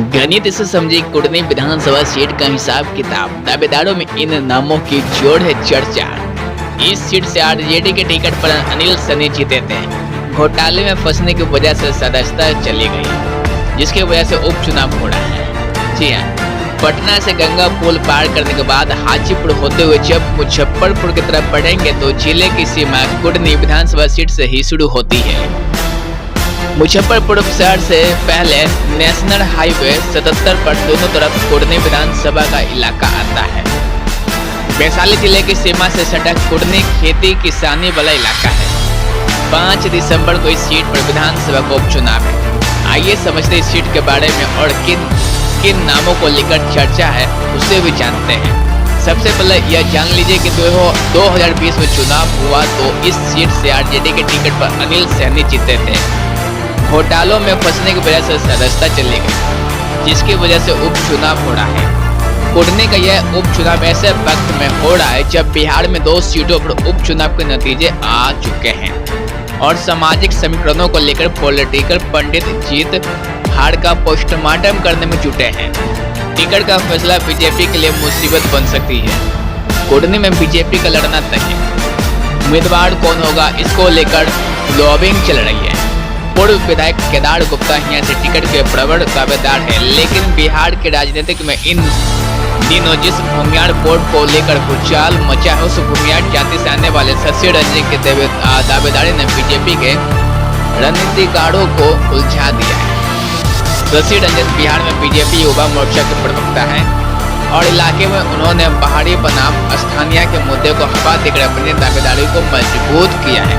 गणित से समझे कुटनी विधानसभा सीट का हिसाब किताब। दावेदारों में इन नामों की जोड़ है चर्चा। इस सीट से आरजेडी के टिकट पर अनिल सनी जीते थे। घोटाले में फंसने की वजह से सदस्यता चली गई, जिसकी वजह से उपचुनाव हो रहा है। जी हाँ, पटना से गंगा पुल पार करने के बाद हाजीपुर होते हुए जब मुजफ्फरपुर की तरफ बढ़ेंगे तो जिले की सीमा कुटनी विधानसभा सीट से ही शुरू होती है। मुजफ्फरपुर शहर से पहले नेशनल हाईवे 77 पर दोनों तरफ कुटनी विधानसभा का इलाका आता है। वैशाली जिले की सीमा से सटा कुटनी खेती किसानी वाला इलाका है। 5 दिसंबर को इस सीट पर विधानसभा का उपचुनाव है। आइए समझते इस सीट के बारे में और किन किन नामों को लेकर चर्चा है उसे भी जानते हैं। सबसे पहले यह जान लीजिए कि 2020 में चुनाव हुआ तो इस सीट से आरजेडी के टिकट पर अनिल सैनी जीते थे। घोटालों में फंसने की वजह से सदस्यता चली गई, जिसकी वजह से उपचुनाव हो रहा है। कुटनी का यह उपचुनाव ऐसे वक्त में हो रहा है जब बिहार में 2 सीटों पर उपचुनाव के नतीजे आ चुके हैं और सामाजिक समीकरणों को लेकर पॉलिटिकल पंडित जीत हार का पोस्टमार्टम करने में जुटे हैं। टिकट का फैसला बीजेपी के लिए मुसीबत बन सकती है। कुटनी में बीजेपी का लड़ना तय है। उम्मीदवार कौन होगा, इसको लेकर लॉबिंग चल रही है। पूर्व विधायक केदार गुप्ता यहाँ से टिकट के प्रबल दावेदार हैं, लेकिन बिहार के राजनीतिक में इन दिनों जिस भूमियाड़ बोर्ड को लेकर भूचाल मचा है, उस भूमियाड़ जाति से आने वाले शशि रंजन के दावेदारी ने बीजेपी के रणनीतिकारों को उलझा दिया है। शशि रंजन बिहार में बीजेपी युवा मोर्चा के प्रवक्ता हैं और इलाके में उन्होंने बाहरी बनाम स्थानीय के मुद्दे को हवा देकर अपनी दावेदारी को मजबूत किया है।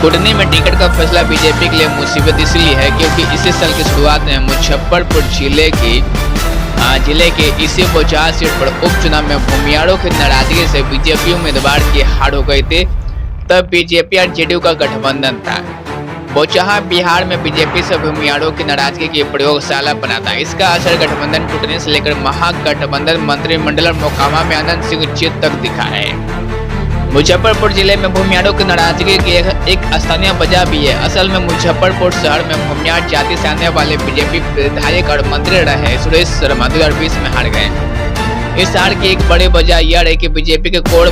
कुटनी में टिकट का फैसला बीजेपी के लिए मुसीबत इसलिए है क्योंकि इसी साल की शुरुआत में मुजफ्फरपुर जिले के इसी 50 सीट पर उपचुनाव में भूमियाड़ों की नाराजगी से बीजेपी उम्मीदवार की हार हो गई थी। तब बीजेपी और जेडीयू का गठबंधन था। बोचहा बिहार में बीजेपी से भूमियाड़ों की नाराजगी की प्रयोगशाला बना था। इसका असर गठबंधन टूटने से लेकर महागठबंधन मंत्रिमंडल और मोकामा में आनंद सिंह जीत तक दिखा है। मुजफ्फरपुर जिले में भूमियाड़ों की नाराजगी की एक स्थानीय वजह भी है। असल में मुजफ्फरपुर शहर में भूमियाड़ जाति से आने वाले बीजेपी विधायक और मंत्री रहे सुरेश शर्मा 2020 में हार गए। इस हार की एक बड़ी वजह यह है कि बीजेपी के कोर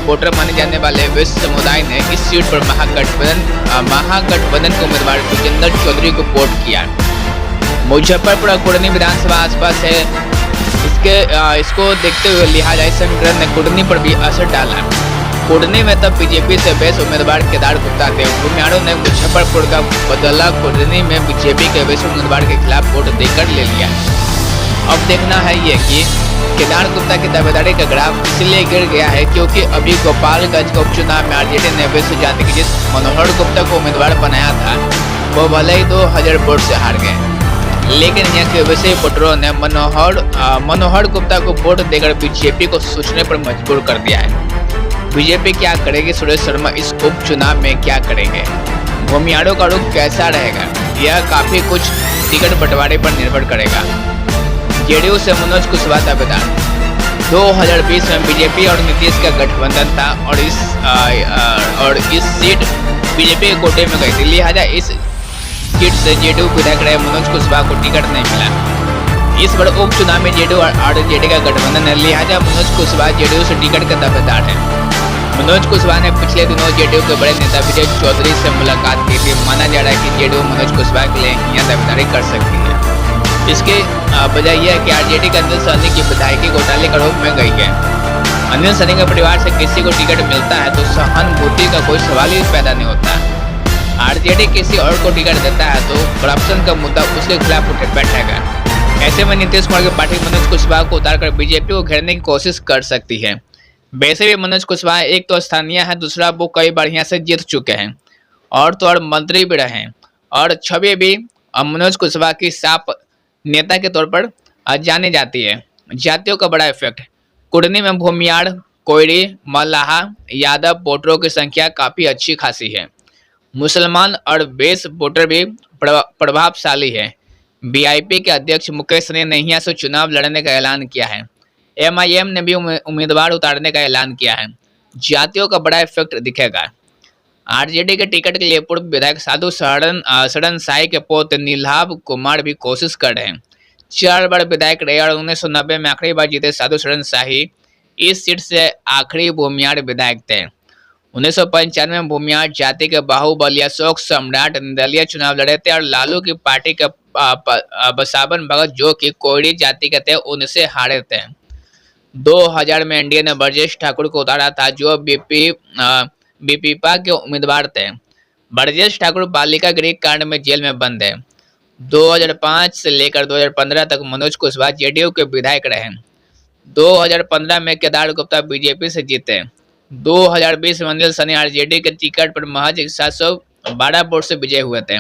वोटर माने जाने वाले वैश्य समुदाय ने इस सीट पर महागठबंधन के उम्मीदवार विजेंद्र चौधरी को वोट किया। मुजफ्फरपुर और कुटनी विधानसभा आसपास है, इसको देखते हुए लिहाजा इस समीकरण ने कुटनी पर भी असर डाला। कुटनी में तब बीजेपी से बेस उम्मीदवार केदार गुप्ता थे। भूमियाड़ों ने मुजफ्फरपुर का बदला कुटनी में बीजेपी के बेस उम्मीदवार के खिलाफ वोट देकर ले लिया। अब देखना है ये कि केदार गुप्ता की दावेदारी का ग्राफ इसलिए गिर गया है क्योंकि अभी गोपालगंज के उपचुनाव में आरजेडी ने वैश्य जाति के जिस मनोहर गुप्ता को उम्मीदवार बनाया था, वो भले ही 2000 वोट से हार गए, लेकिन यहाँ के वैसे वोटरों ने मनोहर गुप्ता को वोट देकर बीजेपी को सोचने पर मजबूर कर दिया है। बीजेपी क्या करेगी, सुरेश शर्मा इस उपचुनाव में क्या करेंगे, भूमियाड़ों का रुख कैसा रहेगा, यह काफी कुछ टिकट बंटवारे पर निर्भर करेगा। जेडीयू से मनोज कुशवाहा दावेदार। 2020 में बीजेपी और नीतीश का गठबंधन था और इस सीट बीजेपी के कोटे में गई थी। लिहाजा इस सीट से जेडीयू विधायक रहे मनोज कुशवाहा को टिकट नहीं मिला। इस बार उपचुनाव में जेडीयू और आरजेडी का गठबंधन है, लिहाजा मनोज कुशवाहा जेडीयू से टिकट का दावेदार है। मनोज कुशवाहा ने पिछले दिनों जेडीयू के बड़े नेता विजय चौधरी से मुलाकात की थी। माना जा रहा है कि जेडीयू मनोज कुशवाहा के लिए यहाँ दावेदारी कर सकती है। इसके वजह यह है कि आरजेडी के अनिल सैनी की विधायकी घोटाले के रूप में गई है। अनिल सैनी के परिवार से किसी को टिकट मिलता है तो सहानुभूति का कोई सवाल ही पैदा नहीं होता। आरजेडी किसी और को टिकट देता है तो करप्शन का मुद्दा उसके खिलाफ उठ बैठेगा। ऐसे में नीतीश कुमार की पार्टी मनोज कुशवाहा को उतारकर बीजेपी को घेरने की कोशिश कर सकती है। वैसे भी मनोज कुशवाहा एक तो स्थानीय है, दूसरा वो कई बार यहाँ से जीत चुके हैं और तो और मंत्री भी रहे और छवि भी मनोज कुशवाहा की साफ नेता के तौर पर जानी जाती है। जातियों का बड़ा इफेक्ट। कुटनी में भूमियाड़, कोयरी, मल्लाहा, यादव वोटरों की संख्या काफी अच्छी खासी है। मुसलमान और बेस वोटर भी प्रभावशाली है। बीआईपी के अध्यक्ष मुकेश ने यहाँ से चुनाव लड़ने का ऐलान किया है। एमआईएम ने भी उम्मीदवार उतारने का ऐलान किया है। जातियों का बड़ा इफेक्ट दिखेगा। आरजेडी के टिकट के लिए पूर्व विधायक साधु शरण साई के पुत्र नीलाभ कुमार भी कोशिश कर रहे हैं। 4 बार विधायक रहे और 1990 में आखिरी बार जीते साधु शरण शाही इस सीट से आखिरी भूमियार विधायक थे। 1995 में भूमियार जाति के बाहुबली अशोक सम्राट निर्दलीय चुनाव लड़े थे और लालू की पार्टी के बसावन भगत जो कि कोयरी जाति के थे उनसे हारे थे। 2000 में एनडीए ने ब्रजेश ठाकुर को उतारा था जो बीपीपा के उम्मीदवार थे। ब्रजेश ठाकुर बालिका गृह कांड में जेल में बंद है। 2005 से लेकर 2015 तक मनोज कुशवाहा जेडीयू के विधायक रहे। 2015 में केदार गुप्ता बीजेपी से जीते। 2020 में अनिल सनी आरजेडी के टिकट पर महज 712 वोट से विजय हुए थे।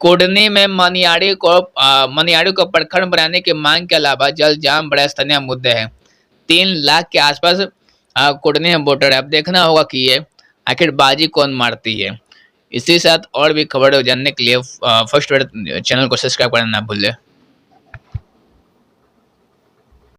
कुडनी में मनियारी को प्रखंड बनाने की मांग के अलावा जल जाम बड़े स्थानीय मुद्दे हैं। 3 लाख के आसपास कुडनी में वोटर है। अब देखना होगा कि ये आखिर बाजी कौन मारती है। इसी साथ और भी खबर जानने के लिए फर्स्ट चैनल को सब्सक्राइब करना ना भूलें।